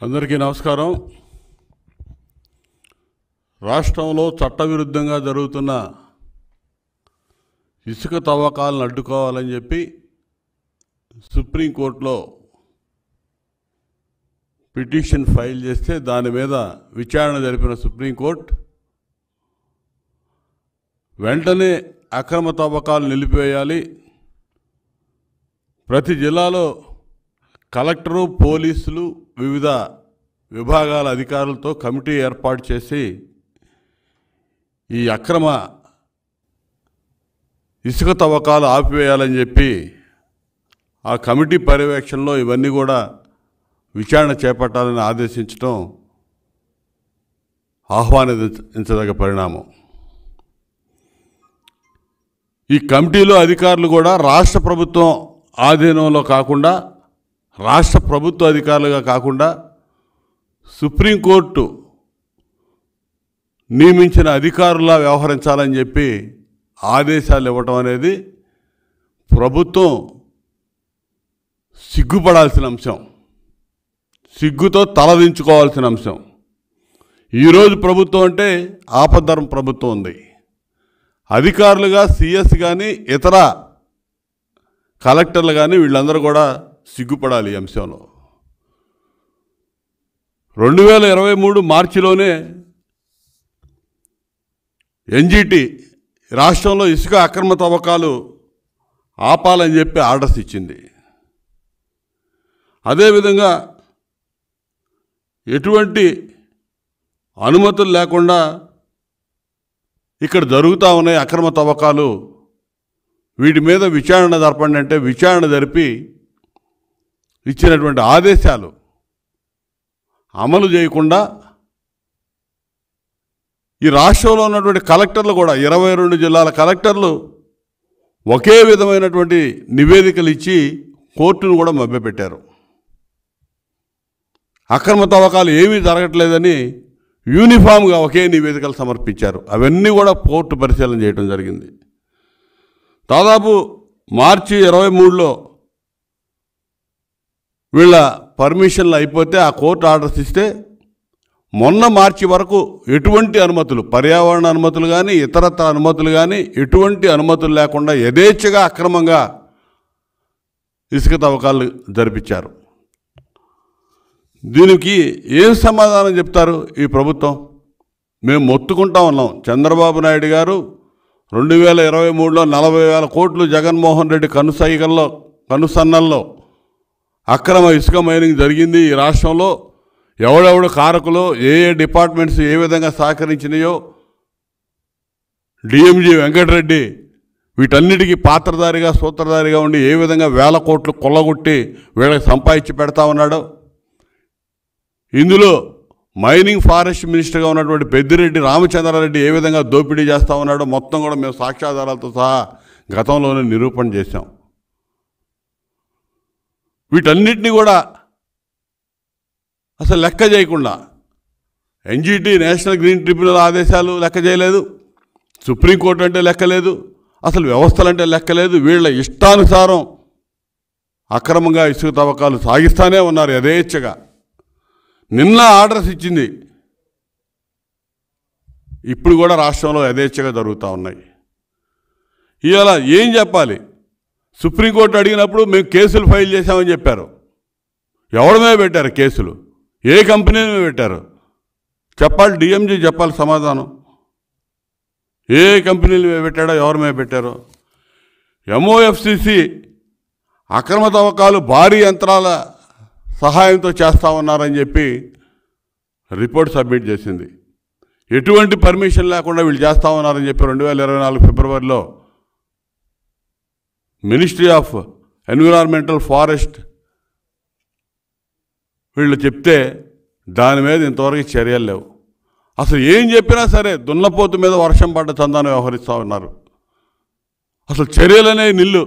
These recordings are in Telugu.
అందరికీ నమస్కారం. రాష్ట్రంలో చట్టవిరుద్ధంగా జరుగుతున్న ఇసుక తవ్వకాలను అడ్డుకోవాలని చెప్పి సుప్రీంకోర్టులో పిటిషన్ ఫైల్ చేస్తే దాని మీద విచారణ జరిపిన సుప్రీంకోర్టు వెంటనే అక్రమ తవ్వకాలు నిలిపివేయాలి, ప్రతి జిల్లాలో కలెక్టరు, పోలీసులు, వివిధ విభాగాల అధికారులతో కమిటీ ఏర్పాటు చేసి ఈ అక్రమ ఇసుక తవ్వకాలు ఆపివేయాలని చెప్పి ఆ కమిటీ పర్యవేక్షణలో ఇవన్నీ కూడా విచారణ చేపట్టాలని ఆదేశించడం ఆహ్వానించదగ్గ పరిణామం. ఈ కమిటీలో అధికారులు కూడా రాష్ట్ర ప్రభుత్వం ఆధీనంలో కాకుండా, రాష్ట్ర ప్రభుత్వ అధికారులుగా కాకుండా సుప్రీంకోర్టు నియమించిన అధికారులా వ్యవహరించాలని చెప్పి ఆదేశాలు ఇవ్వటం అనేది ప్రభుత్వం సిగ్గుపడాల్సిన అంశం, సిగ్గుతో తలదించుకోవాల్సిన అంశం. ఈరోజు ప్రభుత్వం అంటే ఆపద్ధర్మ ప్రభుత్వం ఉంది. అధికారులుగా సిఎస్ కానీ ఇతర కలెక్టర్లు కానీ వీళ్ళందరూ కూడా సిగ్గుపడాలి ఈ అంశంలో. 2023 మార్చిలోనే ఎన్జిటి రాష్ట్రంలో ఇసుక అక్రమ తవ్వకాలు ఆపాలని చెప్పి ఆర్డర్స్ ఇచ్చింది. అదేవిధంగా ఎటువంటి అనుమతులు లేకుండా ఇక్కడ జరుగుతూ ఉన్నాయి అక్రమ తవ్వకాలు, వీటి మీద విచారణ జరపండి అంటే విచారణ జరిపి ఇచ్చినటువంటి ఆదేశాలు అమలు చేయకుండా ఈ రాష్ట్రంలో ఉన్నటువంటి కలెక్టర్లు కూడా 22 జిల్లాల కలెక్టర్లు ఒకే విధమైనటువంటి నివేదికలు ఇచ్చి కోర్టును కూడా మభ్యపెట్టారు. అక్రమ తవ్వకాలు ఏమీ జరగట్లేదని యూనిఫామ్గా ఒకే నివేదికలు సమర్పించారు. అవన్నీ కూడా కోర్టు పరిశీలన చేయడం జరిగింది. దాదాపు మార్చి 23లో వీళ్ళ పర్మిషన్లు అయిపోతే ఆ కోర్టు ఆర్డర్స్ ఇస్తే మొన్న మార్చి వరకు ఎటువంటి అనుమతులు, పర్యావరణ అనుమతులు కానీ ఇతరత్ర అనుమతులు కానీ ఎటువంటి అనుమతులు లేకుండా యథేచ్ఛగా అక్రమంగా ఇసుక తవ్వకాలు జరిపించారు. దీనికి ఏం సమాధానం చెప్తారు ఈ ప్రభుత్వం? మేము మొత్తుకుంటా ఉన్నాం. చంద్రబాబు నాయుడు గారు 2023లో 40,000 కోట్లు జగన్మోహన్ రెడ్డి కనుసన్నల్లో అక్రమ ఇసుక మైనింగ్ జరిగింది. ఈ రాష్ట్రంలో ఎవడెవడు కారకులో, ఏ డిపార్ట్మెంట్స్ ఏ విధంగా సహకరించినాయో, డిఎంజీ వెంకటరెడ్డి వీటన్నిటికీ పాత్రధారిగా సూత్రధారిగా ఉండి ఏ విధంగా 1,000 కోట్లు కొల్లగొట్టి వీళ్ళకి సంపాదించి పెడతా ఉన్నాడో, ఇందులో మైనింగ్ ఫారెస్ట్ మినిస్టర్గా ఉన్నటువంటి పెద్దిరెడ్డి రామచంద్రారెడ్డి ఏ విధంగా దోపిడీ చేస్తూ ఉన్నాడో మొత్తం కూడా మేము సాక్ష్యాధారాలతో సహా గతంలోనే నిరూపణ చేశాం. వీటన్నిటినీ కూడా అసలు లెక్క చేయకుండా ఎన్జిటి నేషనల్ గ్రీన్ ట్రిబ్యునల్ ఆదేశాలు లెక్క చేయలేదు, సుప్రీంకోర్టు అంటే లెక్కలేదు, అసలు వ్యవస్థలంటే లెక్కలేదు. వీళ్ళ ఇష్టానుసారం అక్రమంగా ఇసుక తవ్వకాలు సాగిస్తూనే ఉన్నారు యథేచ్ఛగా. నిన్న ఆర్డర్స్ ఇచ్చింది, ఇప్పుడు కూడా రాష్ట్రంలో యథేచ్ఛగా జరుగుతూ ఉన్నాయి. ఇవాళ ఏం చెప్పాలి? సుప్రీంకోర్టు అడిగినప్పుడు మేము కేసులు ఫైల్ చేశామని చెప్పారు. ఎవరి మీద పెట్టారు కేసులు? ఏ కంపెనీ మీద పెట్టారు? చెప్పాలి, డిఎంజీ చెప్పాలి సమాధానం. ఏ కంపెనీలు మీద పెట్టాడో, ఎవరి మీద పెట్టారో. ఎంఓఎఫ్సిసి అక్రమ తవ్వకాలు భారీ యంత్రాల సహాయంతో చేస్తూ ఉన్నారని చెప్పి రిపోర్ట్ సబ్మిట్ చేసింది. ఎటువంటి పర్మిషన్ లేకుండా వీళ్ళు చేస్తూ ఉన్నారని చెప్పి 2024 ఫిబ్రవరిలో మినిస్ట్రీ ఆఫ్ ఎన్విరాన్మెంటల్ ఫారెస్ట్ వీళ్ళు చెప్తే దాని మీద ఇంతవరకు చర్యలు లేవు. అసలు ఏం చెప్పినా సరే దున్నపోతు మీద వర్షం పడ్డ చందాన్ని వ్యవహరిస్తూ ఉన్నారు. అసలు చర్యలనే నిల్లు.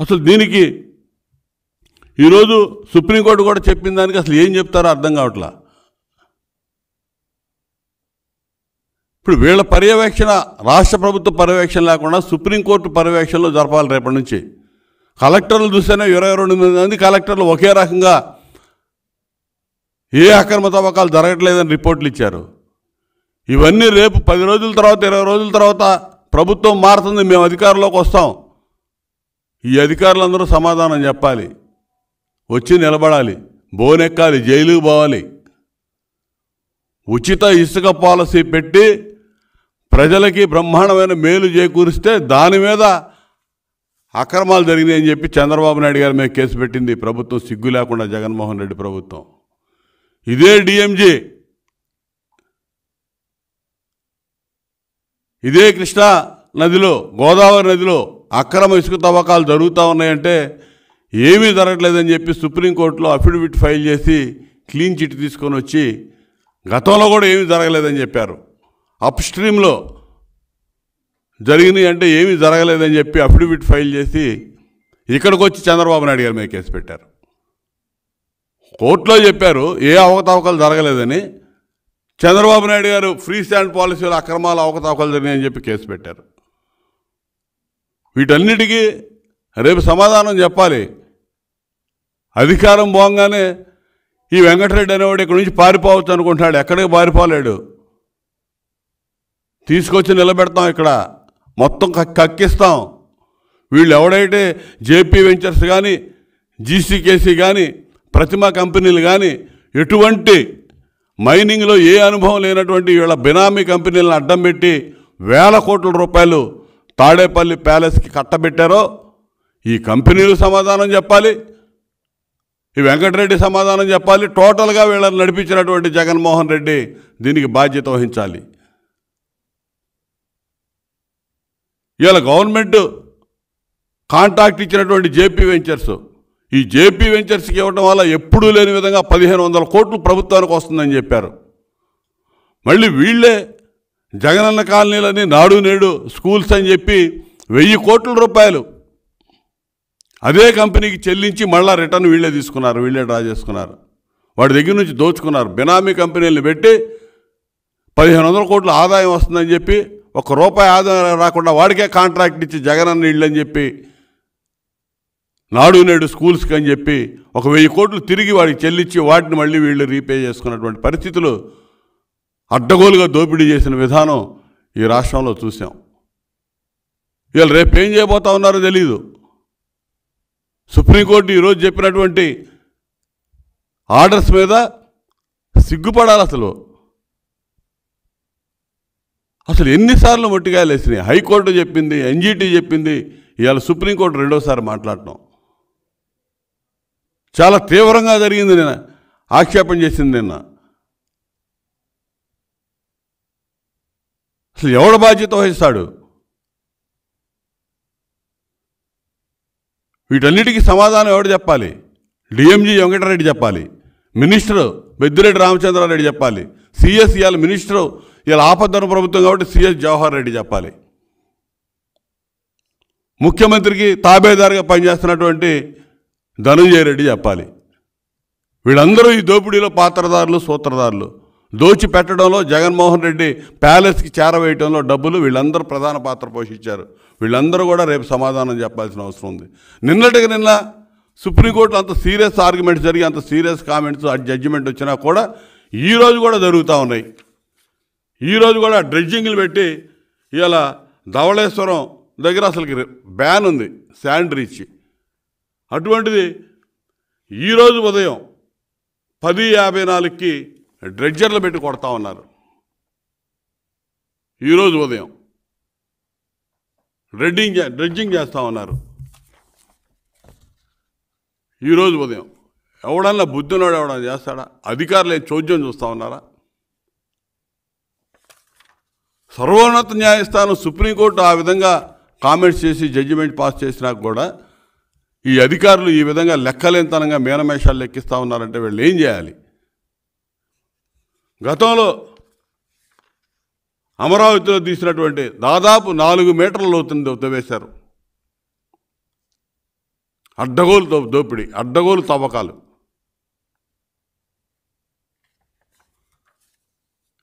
అసలు దీనికి ఈరోజు సుప్రీంకోర్టు కూడా చెప్పిన దానికి అసలు ఏం చెప్తారో అర్థం కావట్లా. ఇప్పుడు వీళ్ళ పర్యవేక్షణ, రాష్ట్ర ప్రభుత్వ పర్యవేక్షణ లేకుండా సుప్రీంకోర్టు పర్యవేక్షణలో జరపాలి రేపటి నుంచి. కలెక్టర్లు చూస్తేనే 22 మంది కలెక్టర్లు ఒకే రకంగా ఏ అక్రమ తవ్వకాలు జరగట్లేదని రిపోర్ట్లు ఇచ్చారు. ఇవన్నీ రేపు 10 రోజుల తర్వాత 20 రోజుల తర్వాత ప్రభుత్వం మారుతుంది, మేము అధికారంలోకి వస్తాం. ఈ అధికారులందరూ సమాధానం చెప్పాలి, వచ్చి నిలబడాలి, బోనెక్కాలి, జైలుకు పోవాలి. ఉచిత ఇసుక పాలసీ పెట్టి ప్రజలకి బ్రహ్మాండమైన మేలు చేకూరిస్తే దాని మీద అక్రమాలు జరిగినాయని చెప్పి చంద్రబాబు నాయుడు గారి మీద కేసు పెట్టింది ప్రభుత్వం, సిగ్గు లేకుండా జగన్మోహన్ రెడ్డి ప్రభుత్వం. ఇదే డిఎంజీ, ఇదే కృష్ణా నదిలో, గోదావరి నదిలో అక్రమ ఇసుక తవ్వకాలు జరుగుతూ ఉన్నాయంటే ఏమీ జరగట్లేదని చెప్పి సుప్రీంకోర్టులో అఫిడవిట్ ఫైల్ చేసి క్లీన్ చిట్ తీసుకొని వచ్చి గతంలో కూడా ఏమీ జరగలేదని చెప్పారు. అప్ స్ట్రీమ్లో జరిగినాయి అంటే ఏమీ జరగలేదని చెప్పి అఫిడవిట్ ఫైల్ చేసి ఇక్కడికి వచ్చి చంద్రబాబు నాయుడు గారి మీద కేసు పెట్టారు. కోర్టులో చెప్పారు ఏ అవకతవకలు జరగలేదని, చంద్రబాబు నాయుడు గారు ఫ్రీ స్టాండ్ పాలసీలో అక్రమాలు అవకతవకలు జరిగాయని చెప్పి కేసు పెట్టారు. వీటన్నిటికీ రేపు సమాధానం చెప్పాలి. అధికారం పోగానే ఈ వెంకటరెడ్డి అనేవాడు ఇక్కడి నుంచి పారిపోవచ్చు అనుకుంటున్నాడు, ఎక్కడికి పారిపోలేడు. తీసుకొచ్చి నిలబెడతాం, ఇక్కడ మొత్తం కక్కిస్తాం. వీళ్ళు ఎవడైతే జేపీ వెంచర్స్ కానీ, జీసీకేసీ కానీ, ప్రతిమ కంపెనీలు కానీ ఎటువంటి మైనింగ్లో ఏ అనుభవం లేనటువంటి వీళ్ళ బినామీ కంపెనీలను అడ్డం పెట్టి వేల కోట్ల రూపాయలు తాడేపల్లి ప్యాలెస్కి కట్టబెట్టారో ఈ కంపెనీలు సమాధానం చెప్పాలి, ఈ వెంకటరెడ్డి సమాధానం చెప్పాలి. టోటల్గా వీళ్ళని నడిపించినటువంటి జగన్మోహన్ రెడ్డి దీనికి బాధ్యత వహించాలి. ఇవాళ గవర్నమెంట్ కాంట్రాక్ట్ ఇచ్చినటువంటి జేపీ వెంచర్స్, ఈ జేపీ వెంచర్స్కి ఇవ్వడం వల్ల ఎప్పుడూ లేని విధంగా 1500 కోట్లు ప్రభుత్వానికి వస్తుందని చెప్పారు. మళ్ళీ వీళ్ళే జగనన్న కాలనీలని, నాడు నేడు స్కూల్స్ అని చెప్పి 1000 కోట్ల రూపాయలు అదే కంపెనీకి చెల్లించి మళ్ళా రిటర్న్ వీళ్ళే తీసుకున్నారు, వీళ్ళే డ్రా చేసుకున్నారు. వాడి దగ్గర నుంచి దోచుకున్నారు. బినామీ కంపెనీలను పెట్టి 1500 కోట్ల ఆదాయం వస్తుందని చెప్పి ₹1 ఆదాయం రాకుండా వాడికే కాంట్రాక్ట్ ఇచ్చి జగనన్న ఇళ్ళు అని చెప్పి, నాడు నేడు స్కూల్స్కి అని చెప్పి 1000 కోట్లు తిరిగి వాడికి చెల్లించి వాటిని మళ్ళీ వీళ్ళు రీపే చేసుకున్నటువంటి పరిస్థితులు, అడ్డగోలుగా దోపిడీ చేసిన విధానం ఈ రాష్ట్రంలో చూసాం. ఇవాళ రేపు ఏం చేయబోతా ఉన్నారో తెలీదు. సుప్రీంకోర్టు ఈరోజు చెప్పినటువంటి ఆర్డర్స్ మీద సిగ్గుపడాలి. అసలు ఎన్నిసార్లు మొట్టికాయలు వేసినాయి. హైకోర్టు చెప్పింది, ఎన్జీటీ చెప్పింది, ఇవాళ సుప్రీంకోర్టు రెండోసారి మాట్లాడటం చాలా తీవ్రంగా జరిగింది. నిన్న ఆక్షేపణ చేసింది. నిన్న అసలు ఎవడ బాధ్యత వహిస్తాడు? వీటన్నిటికీ సమాధానం ఎవడు చెప్పాలి? డిఎంజీ వెంకటరెడ్డి చెప్పాలి, మినిస్టర్ పెద్దిరెడ్డి రామచంద్రారెడ్డి చెప్పాలి, సిఎస్ ఇవాళ మినిస్టరు, ఇవాళ ఆపద్ధర్మ ప్రభుత్వం కాబట్టి సిఎస్ జవహర్ రెడ్డి చెప్పాలి, ముఖ్యమంత్రికి తాబేదారుగా పనిచేస్తున్నటువంటి ధనంజయ రెడ్డి చెప్పాలి. వీళ్ళందరూ ఈ దోపిడీలో పాత్రదారులు, సూత్రధారులు. దోచి పెట్టడంలో, జగన్మోహన్ రెడ్డి ప్యాలెస్కి చేరవేయడంలో డబ్బులు వీళ్ళందరూ ప్రధాన పాత్ర పోషించారు. వీళ్ళందరూ కూడా రేపు సమాధానం చెప్పాల్సిన అవసరం ఉంది. నిన్నటికి నిన్న సుప్రీంకోర్టులో అంత సీరియస్ ఆర్గ్యుమెంట్స్ జరిగి, అంత సీరియస్ కామెంట్స్, జడ్జిమెంట్ వచ్చినా కూడా ఈరోజు కూడా జరుగుతూ ఉన్నాయి. ఈరోజు కూడా డ్రెడ్జింగ్లు పెట్టి ఇవాళ ధవళేశ్వరం దగ్గర అసలుకి బ్యాన్ ఉంది శాండ్ రీచ్. అటువంటిది ఈరోజు ఉదయం 10:54కి డ్రెడ్జర్లు పెట్టి కొడతా ఉన్నారు. ఈరోజు ఉదయం డ్రెడ్జింగ్ చేస్తూ ఉన్నారు. ఈరోజు ఉదయం ఎవడన్నా బుద్ధినోడు ఎవడన్నా చేస్తాడా? అధికారులు చోద్యం చూస్తూ ఉన్నారా? సర్వోన్నత న్యాయస్థానం సుప్రీంకోర్టు ఆ విధంగా కామెంట్స్ చేసి జడ్జిమెంట్ పాస్ చేసినా కూడా ఈ అధికారులు ఈ విధంగా లెక్కలేనితనంగా మేనమేషాలు లెక్కిస్తూ ఉన్నారంటే వీళ్ళు ఏం చేయాలి? గతంలో అమరావతిలో తీసినటువంటి దాదాపు 4 మీటర్ల లోతుని తవ్వేశారు. అడ్డగోలు దోపిడీ, అడ్డగోలు తవ్వకాలు.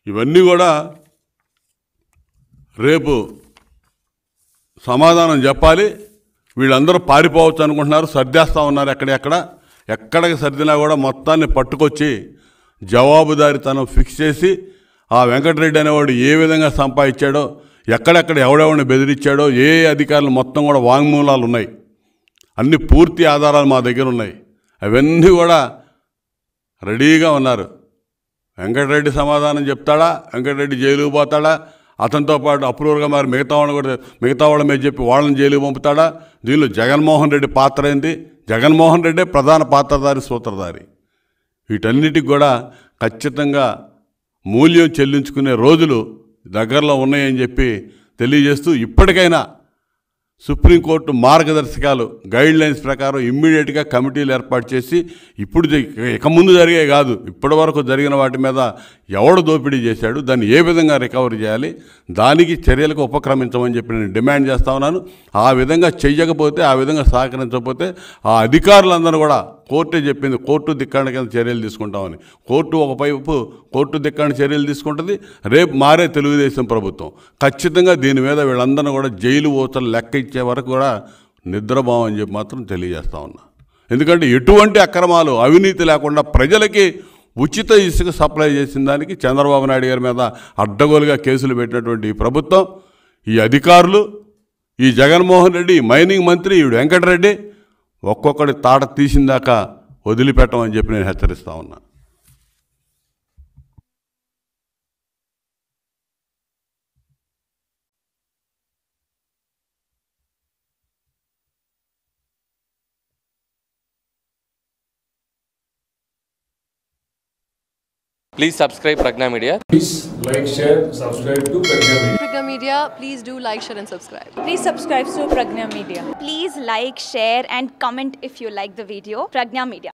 ఇవన్నీ కూడా రేపు సమాధానం చెప్పాలి. వీళ్ళందరూ పారిపోవచ్చు అనుకుంటున్నారు, సర్దేస్తూ ఉన్నారు. ఎక్కడికి సర్దినా కూడా మొత్తాన్ని పట్టుకొచ్చి జవాబుదారీతనం ఫిక్స్ చేసి ఆ వెంకటరెడ్డి అనేవాడు ఏ విధంగా సంపాదించాడో, ఎక్కడెక్కడ ఎవడెవడిని బెదిరించాడో, ఏ అధికారులు మొత్తం కూడా వాంగ్మూలాలు ఉన్నాయి. అన్ని పూర్తి ఆధారాలు మా దగ్గర ఉన్నాయి. అవన్నీ కూడా రెడీగా ఉన్నారు. వెంకటరెడ్డి సమాధానం చెప్తాడా, వెంకటరెడ్డి జైలుకు పోతాడా, అతనితో పాటు అప్రూవర్గా మరి మిగతా వాళ్ళ మీద చెప్పి వాళ్ళని జైలుకు పంపుతాడా? దీనిలో జగన్మోహన్ రెడ్డి పాత్ర ఏంటి? జగన్మోహన్ రెడ్డే ప్రధాన పాత్రధారి, సూత్రధారి. వీటన్నిటికి కూడా ఖచ్చితంగా మూల్యం చెల్లించుకునే రోజులు దగ్గరలో ఉన్నాయని చెప్పి తెలియజేస్తూ, ఇప్పటికైనా సుప్రీంకోర్టు మార్గదర్శకాలు గైడ్లైన్స్ ప్రకారం ఇమ్మీడియట్గా కమిటీలు ఏర్పాటు చేసి, ఇప్పుడు ఇక ముందు జరిగే కాదు, ఇప్పటి వరకు జరిగిన వాటి మీద ఎవడు దోపిడీ చేశాడు, దాన్ని ఏ విధంగా రికవరీ చేయాలి, దానికి చర్యలకు ఉపక్రమించమని చెప్పి నేను డిమాండ్ చేస్తా ఉన్నాను. ఆ విధంగా చెయ్యకపోతే, ఆ విధంగా సహకరించకపోతే ఆ అధికారులందరూ కూడా కోర్టే చెప్పింది, కోర్టు ధిక్కరణ కింద చర్యలు తీసుకుంటామని. కోర్టు ఒకవైపు కోర్టు ధిక్కరణ చర్యలు తీసుకుంటుంది. రేపు మారే తెలుగుదేశం ప్రభుత్వం ఖచ్చితంగా దీని మీద వీళ్ళందరినీ కూడా జైలు ఓచలు లెక్క ఇచ్చే వరకు కూడా నిద్రపోమని చెప్పి మాత్రం తెలియజేస్తా ఉన్నా. ఎందుకంటే ఎటువంటి అక్రమాలు, అవినీతి లేకుండా ప్రజలకి ఉచిత ఇసుక సప్లై చేసిన దానికి చంద్రబాబు నాయుడు గారి మీద అడ్డగోలుగా కేసులు పెట్టినటువంటి ఈ ప్రభుత్వం, ఈ అధికారులు, ఈ జగన్మోహన్ రెడ్డి, ఈ మైనింగ్ మంత్రి ఈ వెంకటరెడ్డి ఒక్కొక్కడి తాట తీసిందాకా వదిలిపెట్టమని చెప్పి నేను హెచ్చరిస్తా ఉన్నా. Please subscribe Pragna Media. Please like, share, subscribe to Pragna Media. Pragna Media, please do like, share and subscribe. Please subscribe to Pragna Media. Please like, share and comment if you like the video. Pragna Media.